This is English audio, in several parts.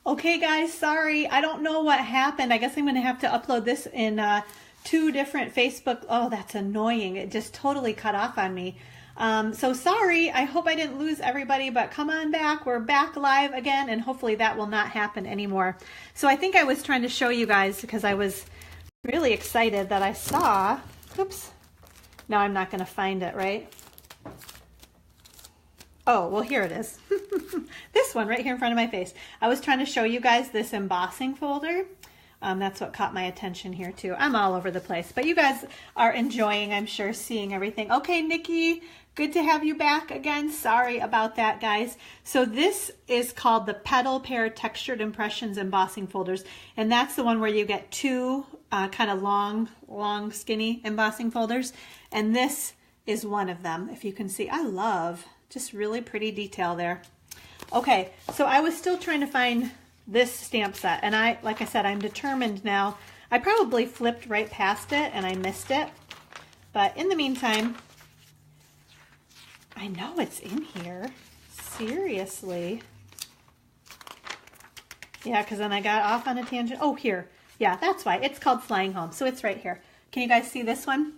Okay guys, sorry. I don't know what happened. I guess I'm going to have to upload this in two different Facebook. Oh, that's annoying. It just totally cut off on me. So sorry. I hope I didn't lose everybody, but come on back. We're back live again, and hopefully that will not happen anymore. So I think I was trying to show you guys because I was really excited that I saw, oops, now I'm not going to find it, right? Oh, well, here it is. This one right here in front of my face. I was trying to show you guys this embossing folder. That's what caught my attention here too. I'm all over the place, but you guys are enjoying, I'm sure, seeing everything. Okay, Nikki, good to have you back again. Sorry about that, guys. So this is called the Petal Pair Textured Impressions Embossing Folders, and that's the one where you get two kind of long, skinny embossing folders, and this is one of them. If you can see, I love just really pretty detail there. Okay, so I was still trying to find this stamp set, and like I said, I'm determined now. I probably flipped right past it and I missed it, but in the meantime, I know it's in here. Seriously. Yeah, because then I got off on a tangent. Oh, here. Yeah, that's why. It's called Flying Home, so it's right here. Can you guys see this one?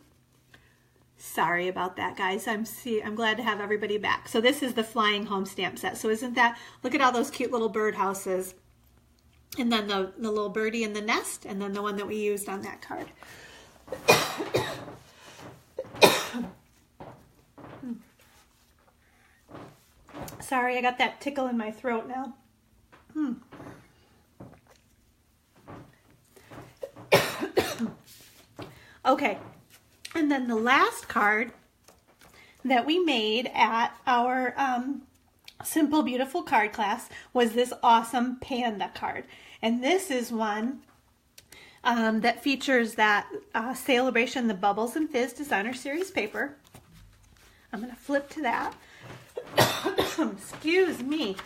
Sorry about that, guys. I'm glad to have everybody back. So this is the Flying Home stamp set. So isn't that, look at all those cute little bird houses. And then the little birdie in the nest, and then the one that we used on that card. Sorry, I got that tickle in my throat now. Okay. And then the last card that we made at our Simple Beautiful card class was this awesome panda card. And this is one that features that Sale-a-Bration, the Bubbles and Fizz Designer Series paper. I'm going to flip to that. Excuse me.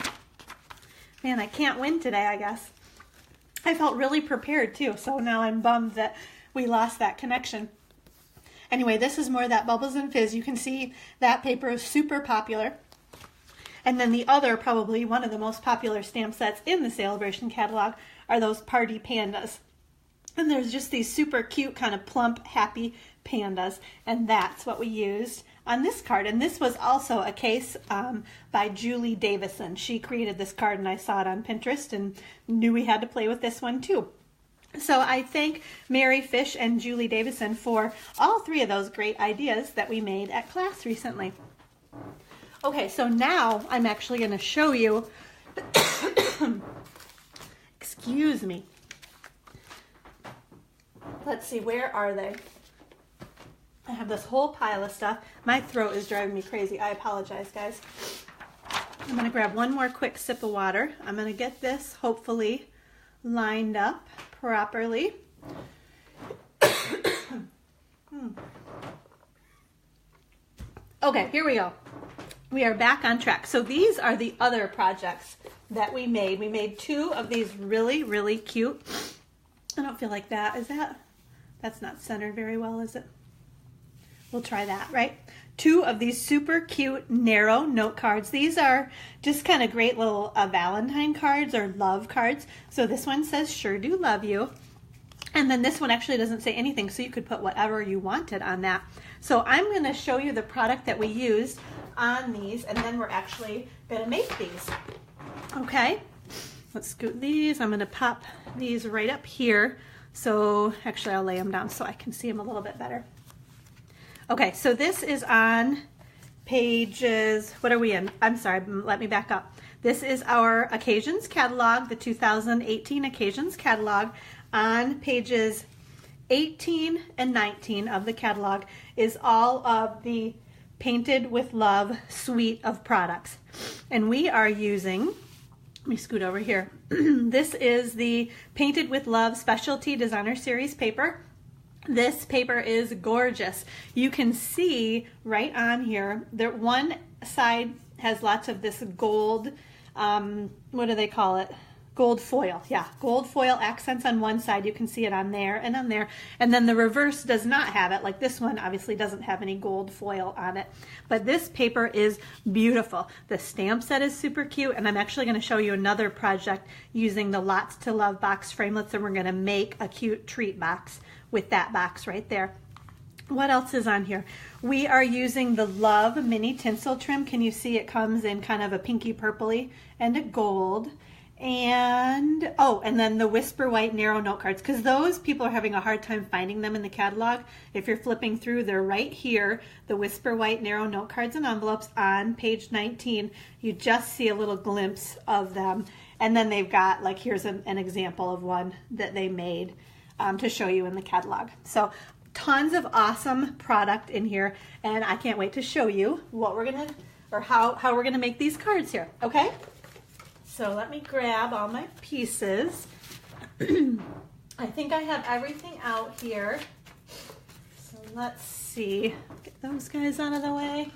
Man, I can't win today, I guess. I felt really prepared too, so now I'm bummed that we lost that connection. Anyway, this is more of that Bubbles and Fizz. You can see that paper is super popular. And then the other, probably one of the most popular stamp sets in the Sale-a-Bration catalog, are those Party Pandas. And there's just these super cute, kind of plump, happy pandas. And that's what we used on this card. And this was also a case by Julie Davison. She created this card, and I saw it on Pinterest and knew we had to play with this one too. So I thank Mary Fish and Julie Davison for all three of those great ideas that we made at class recently. Okay, so now I'm actually going to show you, excuse me. Let's see, where are they? I have this whole pile of stuff. My throat is driving me crazy. I apologize, guys. I'm going to grab one more quick sip of water. I'm going to get this hopefully lined up properly. Okay, here we go. We are back on track. So these are the other projects that we made. We made two of these really, really cute. I don't feel like that's not centered very well, is it? We'll try that, right? Two of these super cute narrow note cards. These are just kind of great little Valentine cards or love cards. So this one says, "Sure do love you." And then this one actually doesn't say anything, so you could put whatever you wanted on that. So I'm going to show you the product that we used on these, and then we're actually going to make these. Okay, let's scoot these. I'm going to pop these right up here. So actually I'll lay them down so I can see them a little bit better. Okay, so this is on pages, what are we in? I'm sorry, let me back up. This is our Occasions catalog, the 2018 Occasions catalog. On pages 18 and 19 of the catalog is all of the Painted with Love suite of products. And we are using, let me scoot over here. This is the Painted with Love Specialty Designer Series paper. This paper is gorgeous. You can see right on here that one side has lots of this gold, what do they call it? gold foil. Yeah, gold foil accents on one side. You can see it on there and on there. And then the reverse does not have it. Like this one obviously doesn't have any gold foil on it. But this paper is beautiful. The stamp set is super cute. And I'm actually going to show you another project using the Lots to Love Box Framelits. And we're going to make a cute treat box with that box right there. What else is on here? We are using the Love Mini Tinsel Trim. Can you see it comes in kind of a pinky purpley and a gold? And oh, and then the Whisper White Narrow Note Cards, because those people are having a hard time finding them in the catalog. If you're flipping through, they're right here, the Whisper White Narrow Note Cards and Envelopes on page 19. You just see a little glimpse of them, and then they've got, like, here's an example of one that they made to show you in the catalog. So tons of awesome product in here, and I can't wait to show you what we're gonna, or how we're gonna make these cards here. Okay, so let me grab all my pieces. I think I have everything out here, so let's see, get those guys out of the way.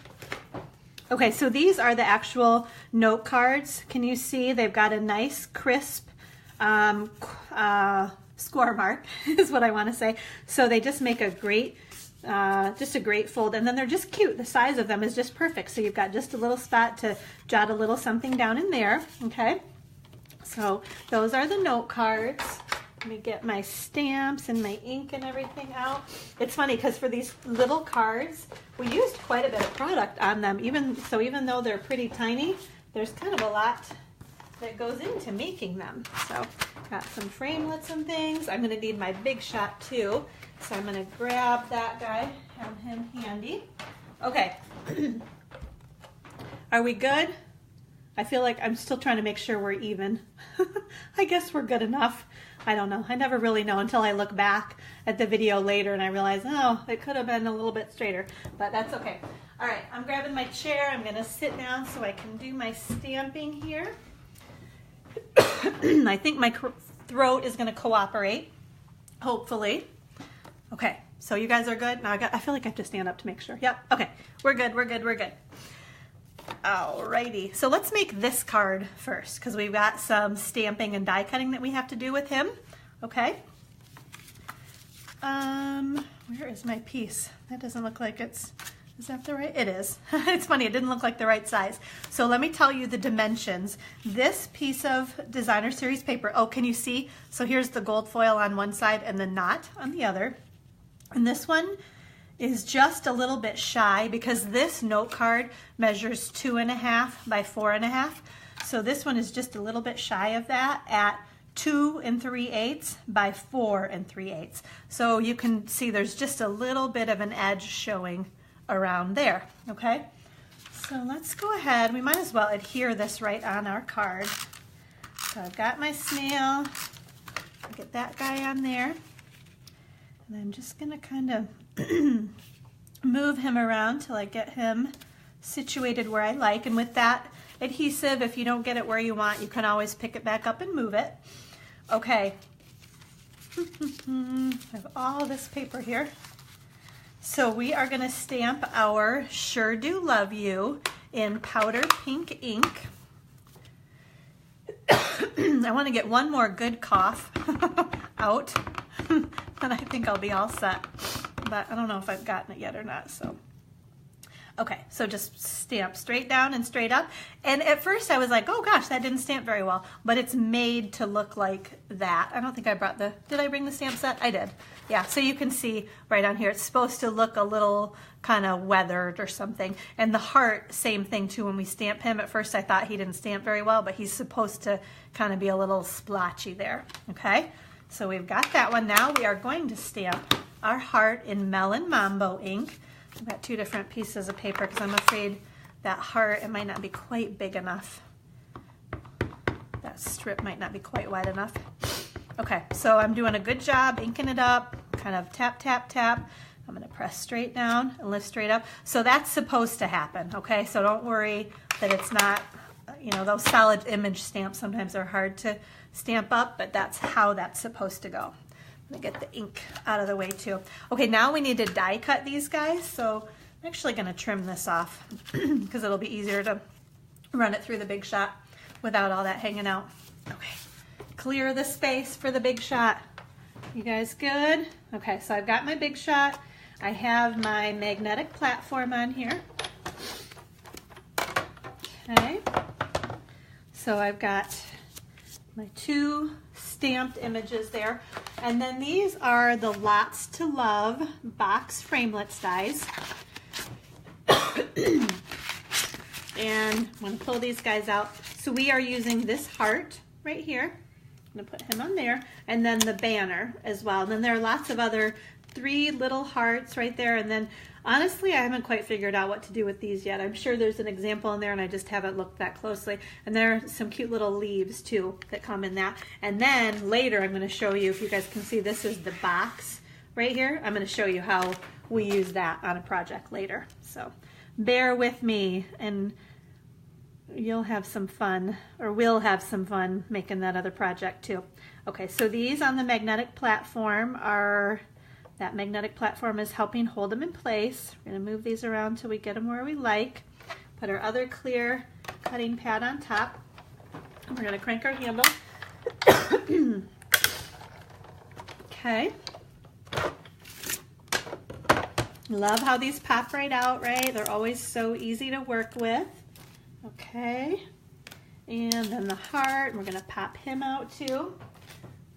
Okay, so these are the actual note cards. Can you see they've got a nice crisp score mark is what I want to say. So they just make a great, just a great fold, and then they're just cute. The size of them is just perfect. So you've got just a little spot to jot a little something down in there. Okay, so those are the note cards. Let me get my stamps and my ink and everything out. It's funny because for these little cards, we used quite a bit of product on them. Even though they're pretty tiny, there's kind of a lot that goes into making them. So got some framelits and things. I'm going to need my Big Shot too, so I'm going to grab that guy, have him handy. Okay, are we good? I feel like I'm still trying to make sure we're even. I guess we're good enough. I don't know. I never really know until I look back at the video later and I realize, oh, it could have been a little bit straighter, but that's okay. All right, I'm grabbing my chair. I'm going to sit down so I can do my stamping here. I think my throat is going to cooperate, hopefully. Okay, so you guys are good? Now I feel like I have to stand up to make sure. Yep, okay, we're good, we're good, we're good. Alrighty, so let's make this card first because we've got some stamping and die cutting that we have to do with him. Okay. Where is my piece? That doesn't look like it's... Is that the right? It is. It's funny, it didn't look like the right size. So let me tell you the dimensions. This piece of designer series paper, oh, can you see? So here's the gold foil on one side and the knot on the other. And this one is just a little bit shy because this note card measures 2.5 by 4.5. So this one is just a little bit shy of that at 2 3/8 by 4 3/8. So you can see there's just a little bit of an edge showing around there. Okay, so let's go ahead. We might as well adhere this right on our card. So I've got my snail. I'll get that guy on there, and I'm just gonna kind of move him around till I get him situated where I like. And with that adhesive, if you don't get it where you want, you can always pick it back up and move it. Okay. I have all this paper here. So we are going to stamp our Sure Do Love You in powder pink ink. I want to get one more good cough out, and I think I'll be all set. But I don't know if I've gotten it yet or not. So, okay, so just stamp straight down and straight up. And at first I was like, oh gosh, that didn't stamp very well. But it's made to look like that. I don't think I brought the, did I bring the stamp set? I did. Yeah, so you can see right on here, it's supposed to look a little kind of weathered or something. And the heart, same thing too. When we stamp him, at first I thought he didn't stamp very well, but he's supposed to kind of be a little splotchy there. Okay, so we've got that one. Now we are going to stamp our heart in Melon Mambo ink. I've got two different pieces of paper because I'm afraid that heart, it might not be quite big enough. That strip might not be quite wide enough. Okay, so I'm doing a good job inking it up, kind of tap, tap, tap. I'm gonna press straight down and lift straight up. So that's supposed to happen, okay? So don't worry that it's not, you know, those solid image stamps sometimes are hard to stamp up, but that's how that's supposed to go. I'm gonna get the ink out of the way too. Okay, now we need to die cut these guys. So I'm actually gonna trim this off because it'll be easier to run it through the Big Shot without all that hanging out. Okay, clear the space for the big shot. You guys good? Okay, so I've got my big shot. I have my magnetic platform on here. Okay, so I've got my 2 stamped images there. And then these are the Lots to Love Box Framelits dies. And I'm going to pull these guys out. So we are using this heart right here. I'm going to put him on there. And then the banner as well. And then there are lots of other 3 little hearts right there. And then honestly, I haven't quite figured out what to do with these yet. I'm sure there's an example in there and I just haven't looked that closely. And there are some cute little leaves too that come in that. And then later I'm going to show you, if you guys can see, this is the box right here. I'm going to show you how we use that on a project later. So bear with me and you'll have some fun, or we'll have some fun making that other project too. Okay, so these on the magnetic platform are, that magnetic platform is helping hold them in place. We're going to move these around till we get them where we like. Put our other clear cutting pad on top. And we're going to crank our handle. Okay. Love how these pop right out, right? They're always so easy to work with. Okay, and then the heart, we're going to pop him out too.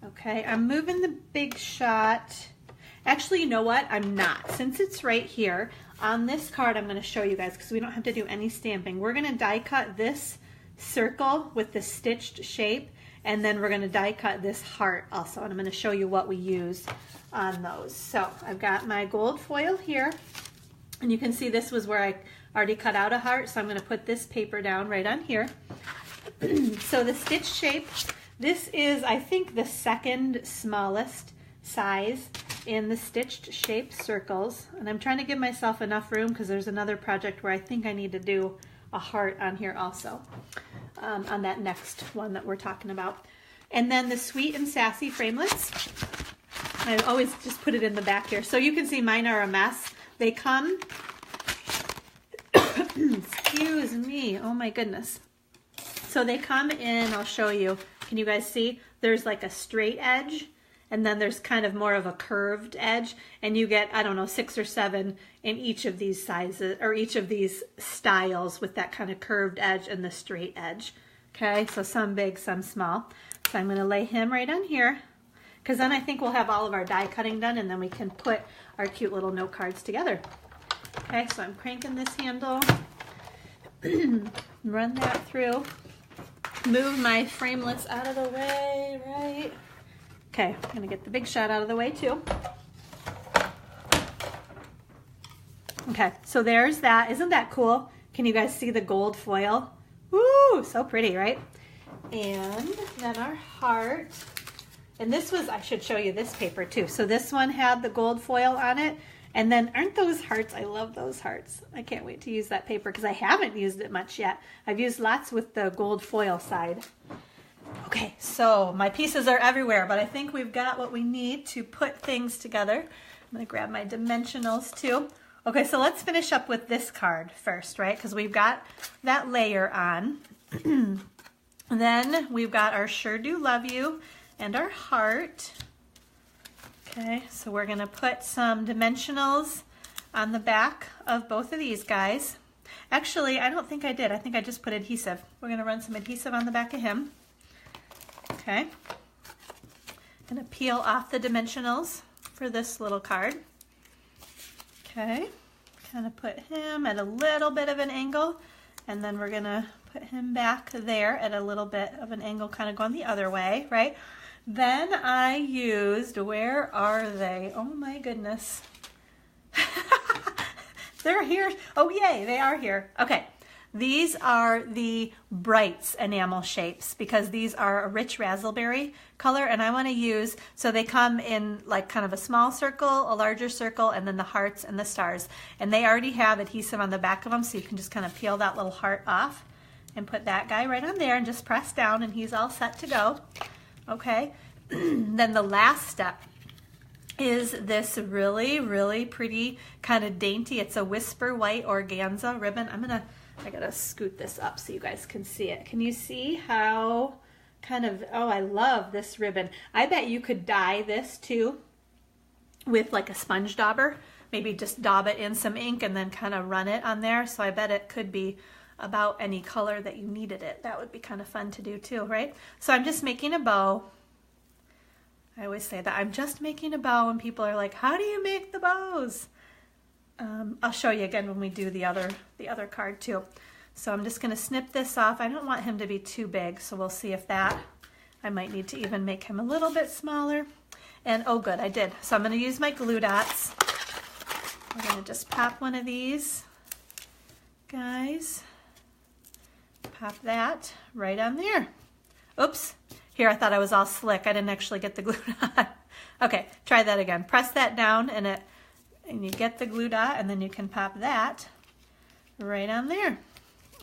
Okay, I'm moving the big shot. Actually, you know what? I'm not. Since it's right here, on this card I'm going to show you guys because we don't have to do any stamping. We're going to die cut this circle with the stitched shape, and then we're going to die cut this heart also, and I'm going to show you what we use on those. So I've got my gold foil here, and you can see this was where I already cut out a heart, so I'm going to put this paper down right on here. So the stitch shape, this is, I think, the second smallest size in the stitched shape circles, and I'm trying to give myself enough room because there's another project where I think I need to do a heart on here also, on that next one that we're talking about. And then the Sweet and Sassy Framelits, I always just put it in the back here, so you can see mine are a mess. They come, excuse me, oh my goodness. So they come in, I'll show you, can you guys see? There's like a straight edge, and then there's kind of more of a curved edge, and you get, I don't know, 6 or 7 in each of these sizes, or each of these styles with that kind of curved edge and the straight edge. Okay, so some big, some small. So I'm going to lay him right on here, because then I think we'll have all of our die cutting done, and then we can put our cute little note cards together. Okay, so I'm cranking this handle, run that through, move my framelits out of the way, right? Okay, I'm gonna get the big shot out of the way too. Okay, so there's that. Isn't that cool? Can you guys see the gold foil? Woo, so pretty, right? And then our heart. And this was, I should show you this paper too. So this one had the gold foil on it. And then aren't those hearts? I love those hearts. I can't wait to use that paper because I haven't used it much yet. I've used lots with the gold foil side. Okay, so my pieces are everywhere, but I think we've got what we need to put things together. I'm gonna grab my dimensionals too. Okay, so let's finish up with this card first, right? Because we've got that layer on. Then we've got our Sure Do Love You and our heart. Okay, so we're gonna put some dimensionals on the back of both of these guys. Actually, I don't think I did. I think I just put adhesive. We're gonna run some adhesive on the back of him. Okay, gonna peel off the dimensionals for this little card. Okay, kind of put him at a little bit of an angle, and then we're gonna put him back there at a little bit of an angle, kind of going the other way, right? Then I used, where are they? Oh my goodness. They're here. Oh yay, they are here. Okay, these are the Brights enamel shapes because these are a rich raspberry color, and I want to use, so they come in like kind of a small circle, a larger circle, and then the hearts and the stars. And they already have adhesive on the back of them, so you can just kind of peel that little heart off and put that guy right on there and just press down and he's all set to go. Okay, then the last step is this really, really pretty kind of dainty, it's a whisper white organza ribbon. I gotta scoot this up so you guys can see it. Can you see how kind of, oh, I love this ribbon. I bet you could dye this too with like a sponge dauber. Maybe just daub it in some ink and then kind of run it on there. So I bet it could be about any color that you needed it. That would be kind of fun to do too, right? So I'm just making a bow. I always say that I'm just making a bow, and people are like, how do you make the bows? I'll show you again when we do the other card too. So I'm just going to snip this off. I don't want him to be too big, so we'll see if that, I might need to even make him a little bit smaller. And oh good, I did. So I'm going to use my glue dots. We're going to just pop one of these guys. Pop that right on there. Oops, here I thought I was all slick. I didn't actually get the glue dot. Okay, try that again. Press that down and you get the glue dot, and then you can pop that right on there.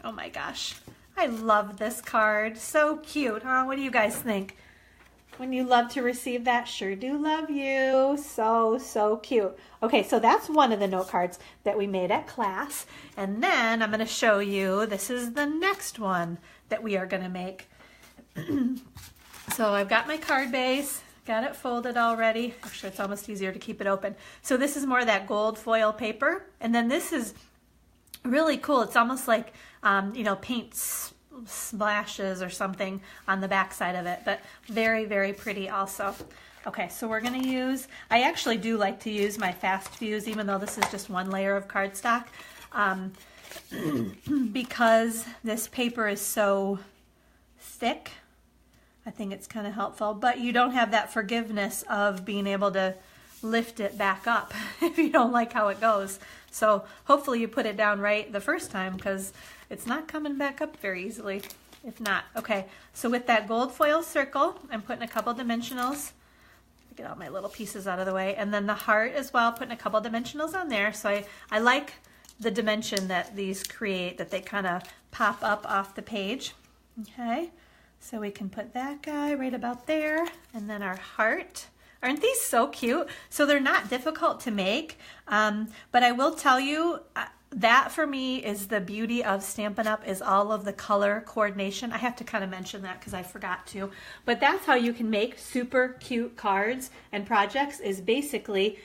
Oh my gosh, I love this card. So cute, huh? What do you guys think? When you love to receive that, sure do love you. So, so cute. Okay, so that's one of the note cards that we made at class. And then I'm going to show you, this is the next one that we are going to make. So I've got my card base, got it folded already. Actually, it's almost easier to keep it open. So this is more of that gold foil paper. And then this is really cool. It's almost like, you know, paint splashes or something on the back side of it, but very, very pretty also. Okay, so we're going to use, I actually do like to use my fast fuse, even though this is just one layer of cardstock, because this paper is so thick. I think it's kind of helpful, but you don't have that forgiveness of being able to lift it back up if you don't like how it goes. So hopefully you put it down right the first time, because it's not coming back up very easily if not. Okay, so with that gold foil circle, I'm putting a couple dimensionals. Get all my little pieces out of the way. And then the heart as well, putting a couple dimensionals on there. So I like the dimension that these create, that they kind of pop up off the page. Okay, so we can put that guy right about there. And then our heart. Aren't these so cute? So they're not difficult to make, but I will tell you that for me is the beauty of Stampin' Up! Is all of the color coordination. I have to kind of mention that because I forgot to, but that's how you can make super cute cards and projects, is basically,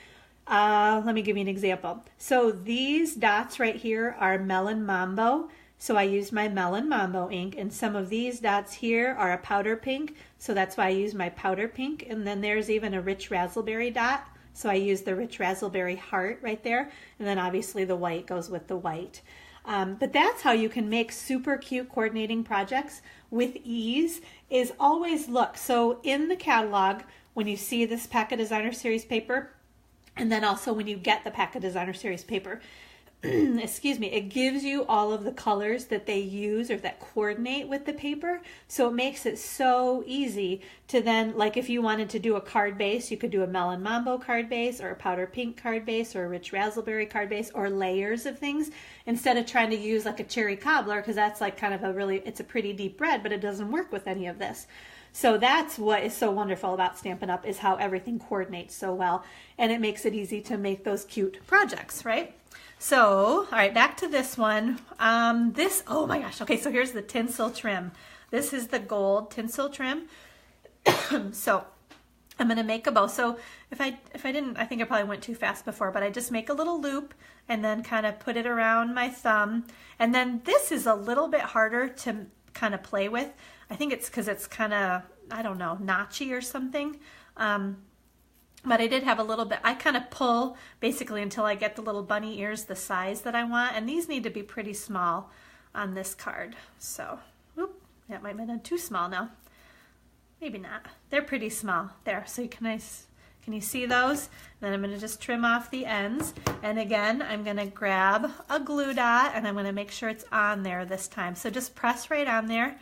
let me give you an example. So these dots right here are Melon Mambo. So I used my Melon Mambo ink, and some of these dots here are a powder pink, so that's why I use my powder pink. And then there's even a rich raspberry dot, so I use the rich raspberry heart right there. And then obviously the white goes with the white. But that's how you can make super cute coordinating projects with ease, is always look. So in the catalog, when you see this Pack a Designer Series paper, and then also when you get the Pack a Designer Series paper, excuse me, it gives you all of the colors that they use or that coordinate with the paper. So it makes it so easy to then, like if you wanted to do a card base, you could do a Melon Mambo card base, or a powder pink card base, or a rich raspberry card base, or layers of things, instead of trying to use like a cherry cobbler, because that's like kind of a really, it's a pretty deep red, but it doesn't work with any of this. So that's what is so wonderful about Stampin' Up! Is how everything coordinates so well, and it makes it easy to make those cute projects, right? So, all right, back to this one. This, oh my gosh, okay, so here's the tinsel trim. This is the gold tinsel trim. So I'm going to make a bow. So if I didn't, I think I probably went too fast before, but I just make a little loop and then kind of put it around my thumb. And then this is a little bit harder to kind of play with. I think it's because it's kind of, I don't know, notchy or something. But I did have a little bit, I kind of pull basically until I get the little bunny ears the size that I want. And these need to be pretty small on this card. So, whoop, that might have been too small now. Maybe not. They're pretty small. There, so can you see those? Then I'm going to just trim off the ends. And again, I'm going to grab a glue dot and I'm going to make sure it's on there this time. So just press right on there.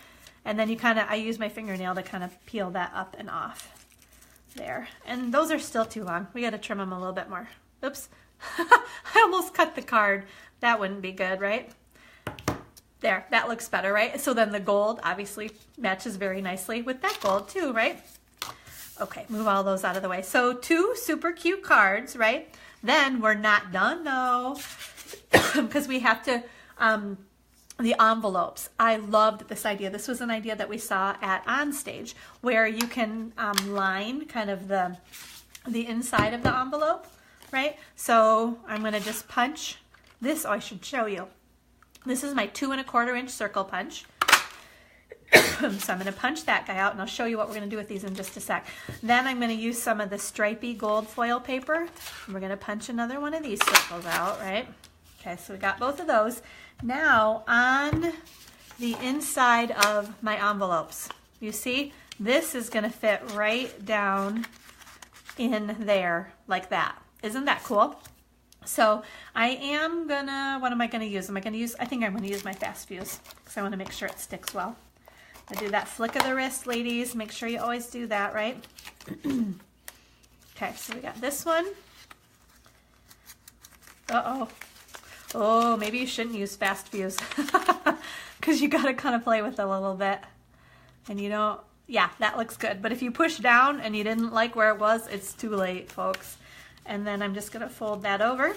And then you kind of, I use my fingernail to kind of peel that up and off. There, and those are still too long. We got to trim them a little bit more. Oops, I almost cut the card. That wouldn't be good, right? There, that looks better, right? So then the gold obviously matches very nicely with that gold too, right? Okay, move all those out of the way. So 2 super cute cards, right? Then we're not done though, because we have to the envelopes. I loved this idea. This was an idea that we saw at Onstage, where you can line kind of the inside of the envelope, right? So I'm going to just punch this. Oh, I should show you. This is my 2 1/4 inch circle punch. So I'm going to punch that guy out, and I'll show you what we're going to do with these in just a sec. Then I'm going to use some of the stripy gold foil paper, and we're going to punch another one of these circles out, right? Okay, so we got both of those. Now on the inside of my envelopes, you see, this is going to fit right down in there like that. Isn't that cool? So I am gonna, what am I gonna use? I think I'm gonna use my fast fuse because I want to make sure it sticks well. I do that flick of the wrist, ladies. Make sure you always do that, right? Okay, so we got this one. Uh-oh. Oh, maybe you shouldn't use fast fuse because you gotta kind of play with it a little bit. And you don't, yeah, that looks good. But if you push down and you didn't like where it was, it's too late, folks. And then I'm just gonna fold that over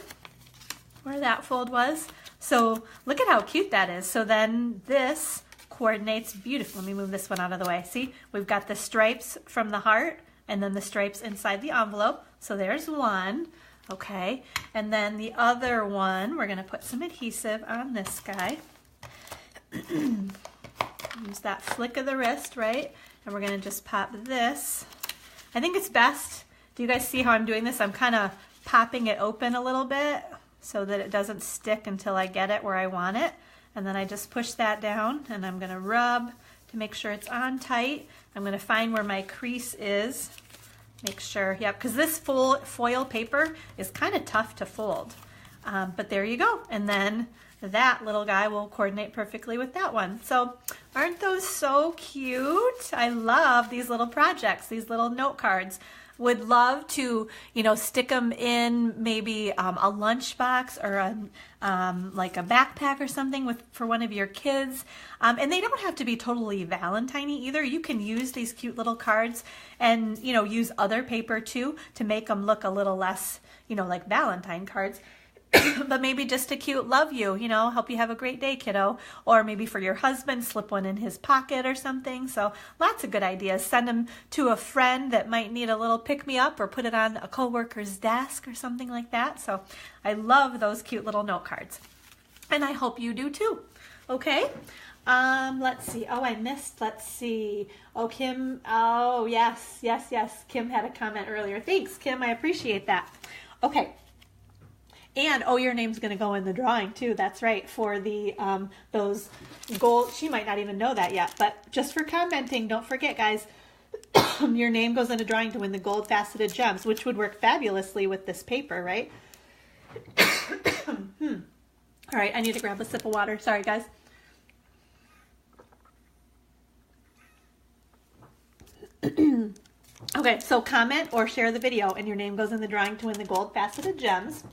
where that fold was. So look at how cute that is. So then this coordinates beautifully. Let me move this one out of the way. See, we've got the stripes from the heart and then the stripes inside the envelope. So there's one, okay. And then the other one, we're gonna put some adhesive on this guy. Use that flick of the wrist, right? And we're gonna just pop this. I think it's best, do you guys see how I'm doing this? I'm kind of popping it open a little bit so that it doesn't stick until I get it where I want it. And then I just push that down and I'm gonna rub to make sure it's on tight. I'm gonna find where my crease is. Make sure, yep, because this foil paper is kind of tough to fold. But there you go. And then that little guy will coordinate perfectly with that one. So aren't those so cute? I love these little projects, these little note cards. Would love to, you know, stick them in maybe a lunchbox or like a backpack or something for one of your kids. And they don't have to be totally Valentine-y either. You can use these cute little cards and, you know, use other paper too to make them look a little less, you know, like Valentine cards. But maybe just a cute love you, you know, hope you have a great day, kiddo. Or maybe for your husband, slip one in his pocket or something. So lots of good ideas. Send them to a friend that might need a little pick-me-up, or put it on a coworker's desk or something like that. So I love those cute little note cards. And I hope you do too. Okay. Let's see. Oh, I missed. Let's see. Oh, Kim. Oh, yes. Kim had a comment earlier. Thanks, Kim. I appreciate that. Okay. And, oh, your name's going to go in the drawing, too. That's right, for the those gold. She might not even know that yet, but just for commenting, don't forget, guys, your name goes in a drawing to win the gold faceted gems, which would work fabulously with this paper, right? All right, I need to grab a sip of water. Sorry, guys. Okay, so comment or share the video, and your name goes in the drawing to win the gold faceted gems.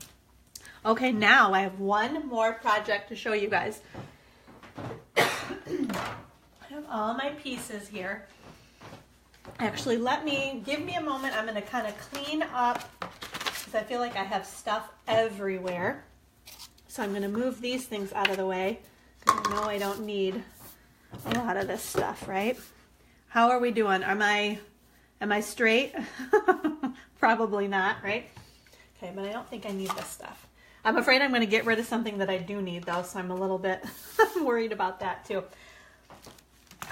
Okay, now I have one more project to show you guys. I have all my pieces here. Actually, give me a moment. I'm going to kind of clean up because I feel like I have stuff everywhere. So I'm going to move these things out of the way because I know I don't need a lot of this stuff, right? How are we doing? Am I straight? Probably not, right? Okay, but I don't think I need this stuff. I'm afraid I'm going to get rid of something that I do need, though, so I'm a little bit worried about that, too.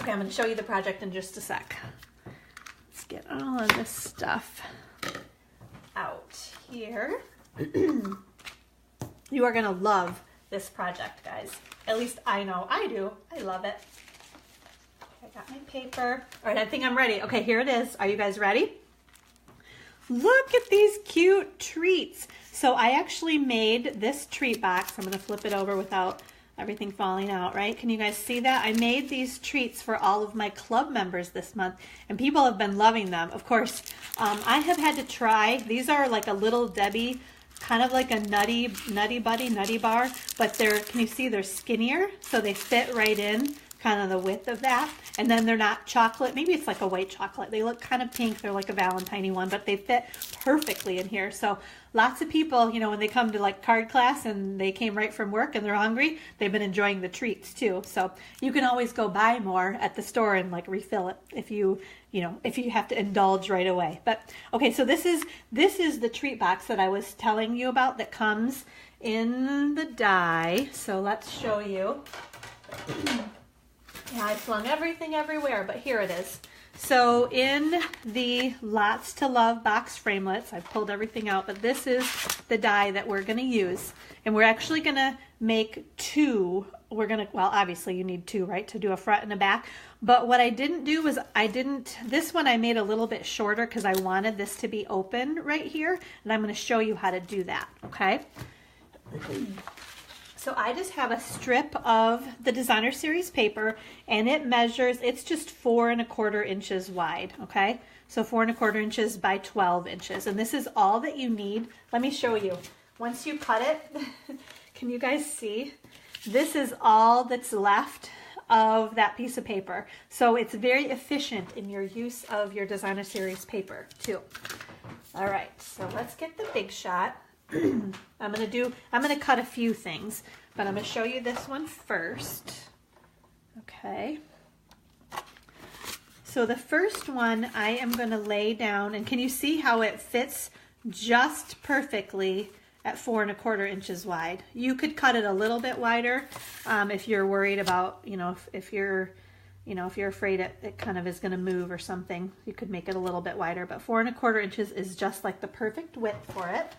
Okay, I'm going to show you the project in just a sec. Let's get all of this stuff out here. You are going to love this project, guys. At least I know I do. I love it. Okay, I got my paper. All right, I think I'm ready. Okay, here it is. Are you guys ready? Look at these cute treats. So I actually made this treat box. I'm going to flip it over without everything falling out, right? Can you guys see that? I made these treats for all of my club members this month, and people have been loving them. Of course, I have had to try. These are like a Little Debbie, kind of like a nutty bar, but can you see they're skinnier? So they fit right in kind of the width of that. And then they're not chocolate. Maybe it's like a white chocolate. They look kind of pink. They're like a Valentine one, but they fit perfectly in here. So lots of people, you know, when they come to like card class and they came right from work and they're hungry, they've been enjoying the treats too. So you can always go buy more at the store and like refill it if you know, if you have to indulge right away. But okay, so this is the treat box that I was telling you about that comes in the die. So let's show you. Yeah, I flung everything everywhere, but here it is. So in the Lots to Love Box Framelits, I pulled everything out, but this is the die that we're going to use. And we're actually going to make two. We're going to, well, obviously you need two, right, to do a front and a back. But what I didn't do was this one I made a little bit shorter because I wanted this to be open right here. And I'm going to show you how to do that, okay? So I just have a strip of the Designer Series paper, and it measures, it's just 4 1/4 inches wide, okay? So 4 1/4 inches by 12 inches. And this is all that you need. Let me show you. Once you cut it, can you guys see? This is all that's left of that piece of paper. So it's very efficient in your use of your Designer Series paper too. All right, so let's get the big shot. I'm gonna cut a few things, but I'm gonna show you this one first. Okay. So the first one I am gonna lay down, and can you see how it fits just perfectly at 4 1/4 inches wide? You could cut it a little bit wider if you're worried about, you know, if you're afraid it kind of is gonna move or something, you could make it a little bit wider, but 4 1/4 inches is just like the perfect width for it.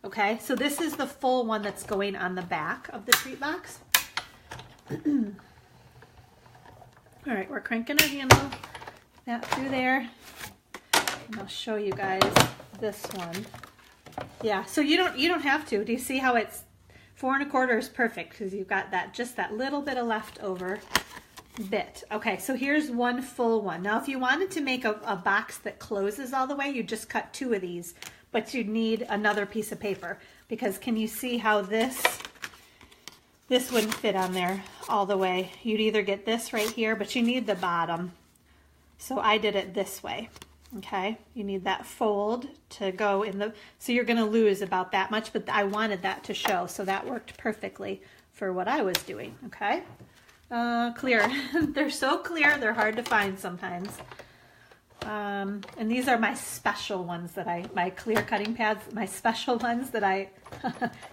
Okay, so this is the full one that's going on the back of the treat box. All right, we're cranking our handle that through there. And I'll show you guys this one. Yeah, so you don't have to. Do you see how it's 4 1/4 is perfect because you've got that, just that little bit of leftover bit. Okay, so here's one full one. Now if you wanted to make a box that closes all the way, you just cut 2 of these. But you need another piece of paper because can you see how this wouldn't fit on there all the way? You'd either get this right here, but you need the bottom. So I did it this way, okay? You need that fold to go in the, so you're gonna lose about that much, but I wanted that to show, so that worked perfectly for what I was doing, okay? Clear, they're so clear, they're hard to find sometimes. And these are my special ones that my clear cutting pads, my special ones that I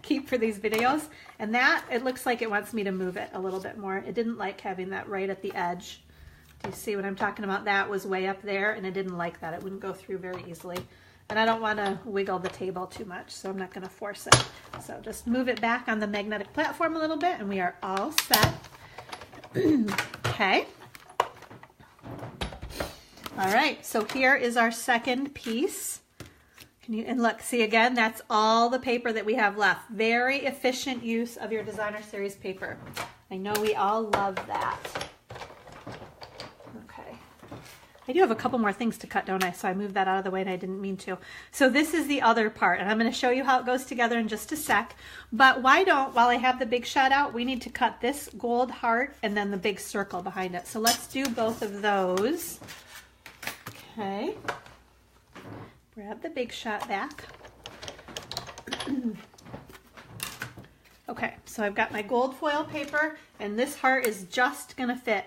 keep for these videos. And that, it looks like it wants me to move it a little bit more. It didn't like having that right at the edge. Do you see what I'm talking about? That was way up there and it didn't like that. It wouldn't go through very easily. And I don't want to wiggle the table too much, so I'm not going to force it. So just move it back on the magnetic platform a little bit and we are all set. Okay. All right, so here is our second piece. And look, see again, that's all the paper that we have left. Very efficient use of your Designer Series paper. I know we all love that. Okay. I do have a couple more things to cut, don't I? So I moved that out of the way and I didn't mean to. So this is the other part, and I'm going to show you how it goes together in just a sec. But while I have the big shot out, we need to cut this gold heart and then the big circle behind it. So let's do both of those. Okay, grab the big shot back. Okay, so I've got my gold foil paper and this heart is just gonna fit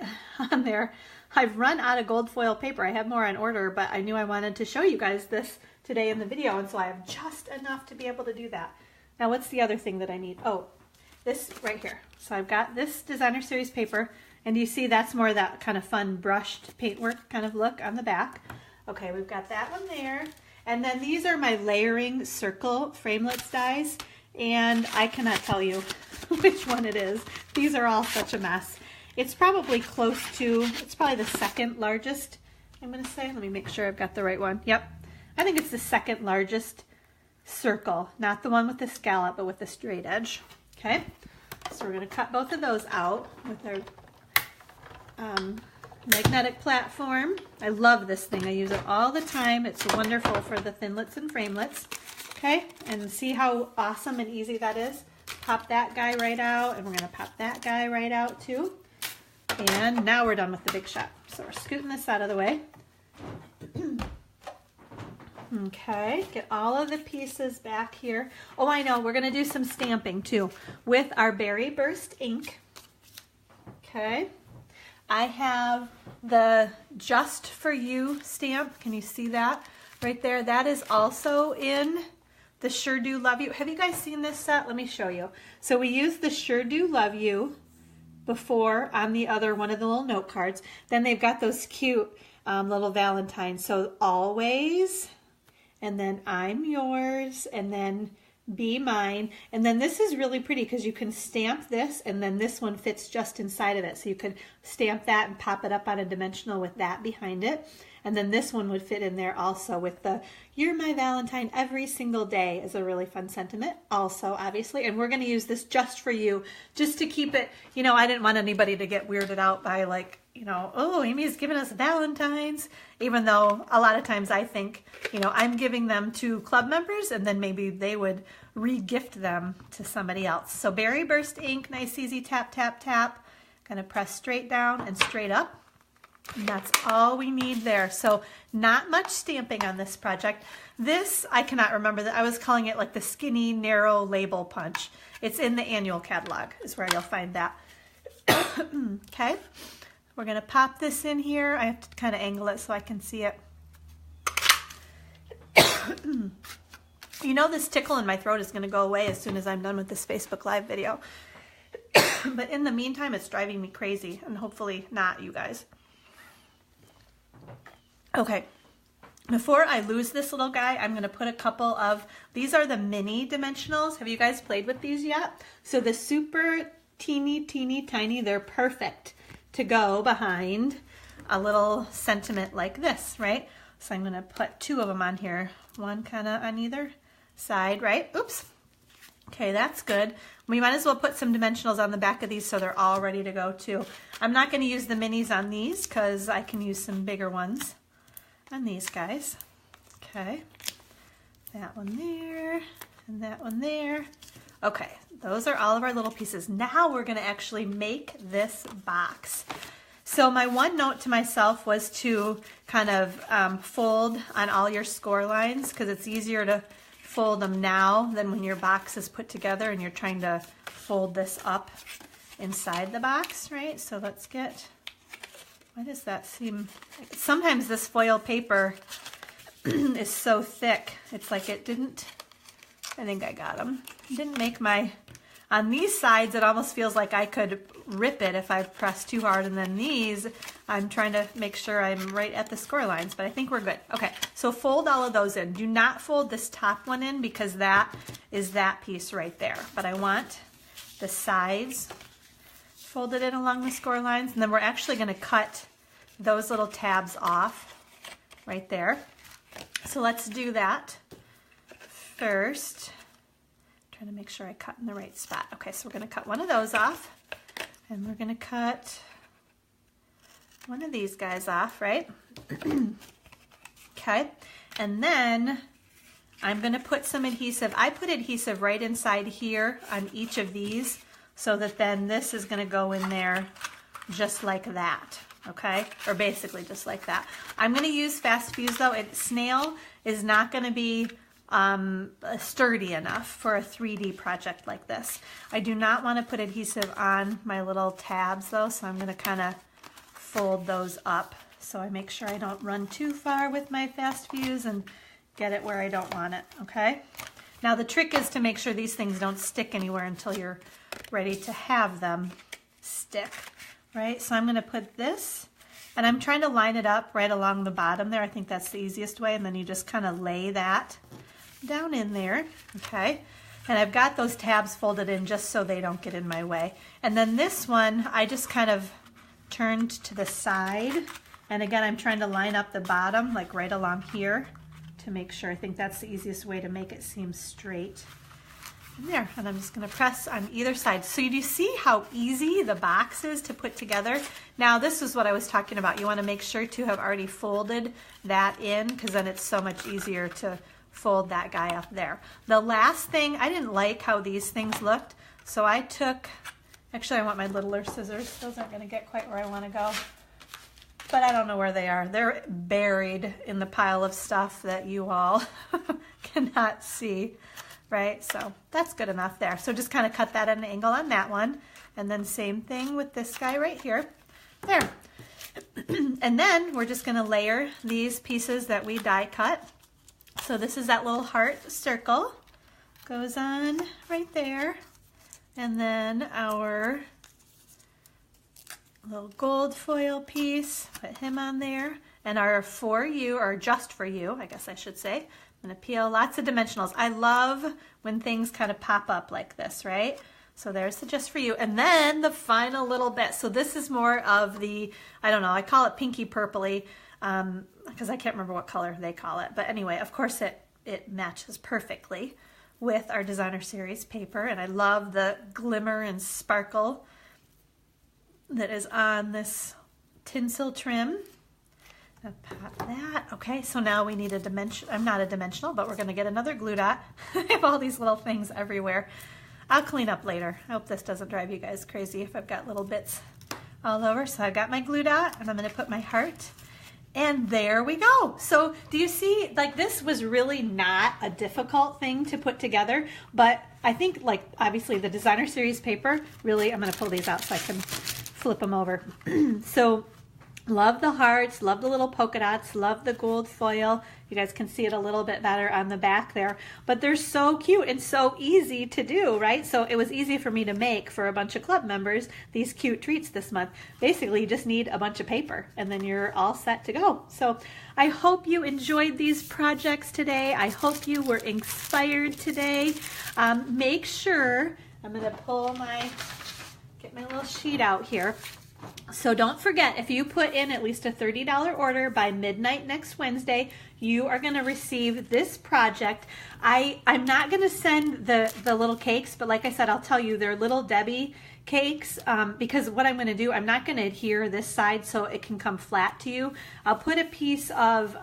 on there. I've run out of gold foil paper. I have more on order, but I knew I wanted to show you guys this today in the video, and so I have just enough to be able to do that. Now what's the other thing that I need? Oh, this right here. So I've got this Designer Series paper, and you see that's more that kind of fun brushed paintwork kind of look on the back. Okay, we've got that one there. And then these are my layering circle framelits dies, and I cannot tell you which one it is. These are all such a mess. It's probably close to, it's probably the second largest, I'm gonna say. Let me make sure I've got the right one. Yep, I think it's the second largest circle, not the one with the scallop, but with the straight edge. Okay, so we're gonna cut both of those out with our magnetic platform. I love this thing. I use it all the time. It's wonderful for the thinlits and framelits. Okay, and see how awesome and easy that is? Pop that guy right out, and we're going to pop that guy right out too. And now we're done with the big shot. So we're scooting this out of the way. Okay, get all of the pieces back here. Oh, I know, we're gonna do some stamping too with our Berry Burst ink. Okay, I have the Just For You stamp. Can you see that right there? That is also in the Sure Do Love You. Have you guys seen this set? Let me show you. So we used the Sure Do Love You before on the other one of the little note cards. Then they've got those cute little Valentines. So Always, and then I'm Yours, and then Be Mine. And then this is really pretty because you can stamp this, and then this one fits just inside of it. So you could stamp that and pop it up on a dimensional with that behind it. And then this one would fit in there also with the You're My Valentine Every Single Day is a really fun sentiment also, obviously. And we're going to use this Just For You just to keep it, you know, I didn't want anybody to get weirded out by like, you know, oh, Amy's giving us Valentines, even though a lot of times I think, you know, I'm giving them to club members and then maybe they would re-gift them to somebody else. So Berry Burst ink, nice easy tap, tap, tap. Gonna press straight down and straight up. And that's all we need there. So not much stamping on this project. This, I cannot remember that. I was calling it like the skinny, narrow label punch. It's in the annual catalog is where you'll find that. Okay. We're going to pop this in here. I have to kind of angle it so I can see it. You know, this tickle in my throat is going to go away as soon as I'm done with this Facebook Live video. But in the meantime, it's driving me crazy, and hopefully not you guys. Okay, before I lose this little guy, I'm going to put a couple of, these are the mini dimensionals. Have you guys played with these yet? So the super teeny, teeny, tiny, they're perfect to go behind a little sentiment like this, right? So I'm going to put two of them on here, one kind of on either side, right? Oops. Okay, that's good. We might as well put some dimensionals on the back of these so they're all ready to go too. I'm not going to use the minis on these because I can use some bigger ones on these guys. Okay, that one there and that one there. Okay, those are all of our little pieces. Now we're going to actually make this box. So my one note to myself was to kind of fold on all your score lines because it's easier to fold them now than when your box is put together and you're trying to fold this up inside the box, right? So let's get, why does that seem, sometimes this foil paper is so thick. It's like it didn't, I think I got them. It didn't make my, on these sides it almost feels like I could rip it if I press too hard, and then these I'm trying to make sure I'm right at the score lines, but I think we're good. Okay, so fold all of those in. Do not fold this top one in because that is that piece right there, but I want the sides folded in along the score lines, and then we're actually going to cut those little tabs off right there. So let's do that first. Trying to make sure I cut in the right spot. Okay, so we're going to cut one of those off, and we're going to cut one of these guys off, right? Okay, and then I'm going to put some adhesive. I put adhesive right inside here on each of these so that then this is going to go in there just like that, okay? Or basically just like that. I'm going to use Fast Fuse though. Snail is not going to be sturdy enough for a 3D project like this. I do not want to put adhesive on my little tabs though, so I'm going to kind of fold those up so I make sure I don't run too far with my Fast Fuse and get it where I don't want it, okay? Now the trick is to make sure these things don't stick anywhere until you're ready to have them stick, right? So I'm going to put this, and I'm trying to line it up right along the bottom there. I think that's the easiest way, and then you just kind of lay that down in there, okay? And I've got those tabs folded in just so they don't get in my way. And then this one, I just kind of turned to the side, and again, I'm trying to line up the bottom, like right along here, to make sure. I think that's the easiest way to make it seem straight. And there, and I'm just going to press on either side. So you see how easy the box is to put together? Now this is what I was talking about. You want to make sure to have already folded that in, because then it's so much easier to fold that guy up there. The last thing, I didn't like how these things looked, so I took Actually, I want my littler scissors. Those aren't going to get quite where I want to go. But I don't know where they are. They're buried in the pile of stuff that you all cannot see, right? So that's good enough there. So just kind of cut that at an angle on that one. And then same thing with this guy right here. There. And then we're just going to layer these pieces that we die cut. So this is that little heart circle. Goes on right there. And then our little gold foil piece, put him on there. And our for you, or just for you, I guess I should say. I'm going to peel lots of dimensionals. I love when things kind of pop up like this, right? So there's the just for you. And then the final little bit. So this is more of the, I don't know, I call it pinky purpley because I can't remember what color they call it. But anyway, of course it matches perfectly with our designer series paper. And I love the glimmer and sparkle that is on this tinsel trim. I'll pop that. Okay, so now we need a dimension. I'm not a dimensional, but we're going to get another glue dot. I have all these little things everywhere. I'll clean up later. I hope this doesn't drive you guys crazy if I've got little bits all over. So I've got my glue dot, and I'm going to put my heart. And there we go. So do you see, like, this was really not a difficult thing to put together, but I think, like, obviously the designer series paper, really, I'm going to pull these out so I can flip them over. So love the hearts, love the little polka dots, love the gold foil. You guys can see it a little bit better on the back there, but they're so cute and so easy to do, right? So it was easy for me to make for a bunch of club members these cute treats this month. Basically, you just need a bunch of paper and then you're all set to go. So I hope you enjoyed these projects today. I hope you were inspired today. Make sure, I'm gonna get my little sheet out here. So don't forget, if you put in at least a $30 order by midnight next Wednesday, you are going to receive this project. I'm not going to send the little cakes, but like I said, I'll tell you, they're Little Debbie cakes because what I'm going to do, I'm not going to adhere this side so it can come flat to you. I'll put a piece of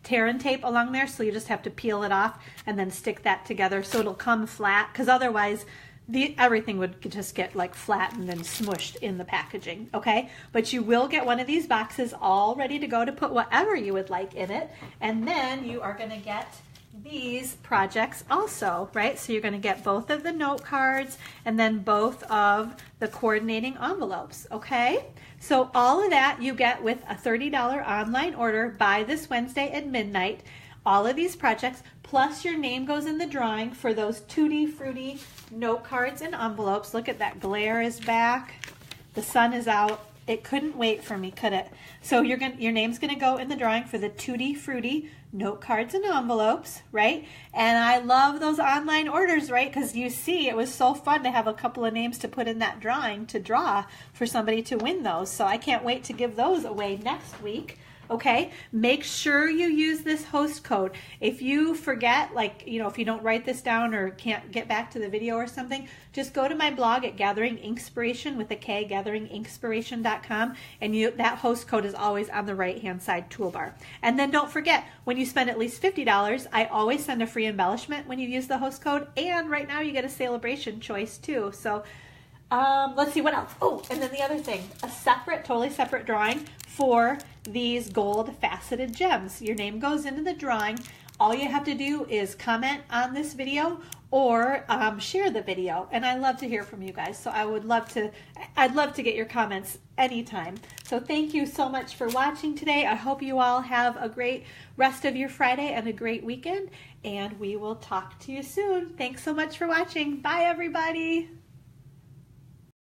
tear and tape along there, so you just have to peel it off and then stick that together so it'll come flat, because otherwise everything would just get like flattened and smushed in the packaging, okay? But you will get one of these boxes all ready to go to put whatever you would like in it. And then you are going to get these projects also, right? So you're going to get both of the note cards and then both of the coordinating envelopes, okay? So all of that you get with a $30 online order by this Wednesday at midnight. All of these projects, plus your name goes in the drawing for those Tutti Frutti note cards and envelopes. Look at that, glare is back. The sun is out. It couldn't wait for me, could it? So your name's going to go in the drawing for the Tutti Frutti note cards and envelopes, right? And I love those online orders, right? Because you see, it was so fun to have a couple of names to put in that drawing to draw for somebody to win those. So I can't wait to give those away next week. Okay, make sure you use this host code. If you forget, like, you know, if you don't write this down or can't get back to the video or something, just go to my blog at Gathering Inkspiration with a K, gatheringinkspiration.com, and that host code is always on the right-hand side toolbar. And then don't forget, when you spend at least $50, I always send a free embellishment when you use the host code, and right now you get a Sale-a-Bration choice too. So let's see what else. Oh, and then the other thing, a separate, totally separate drawing for these gold faceted gems. Your name goes into the drawing. All you have to do is comment on this video or share the video. And I love to hear from you guys. So I'd love to get your comments anytime. So thank you so much for watching today. I hope you all have a great rest of your Friday and a great weekend. And we will talk to you soon. Thanks so much for watching. Bye, everybody.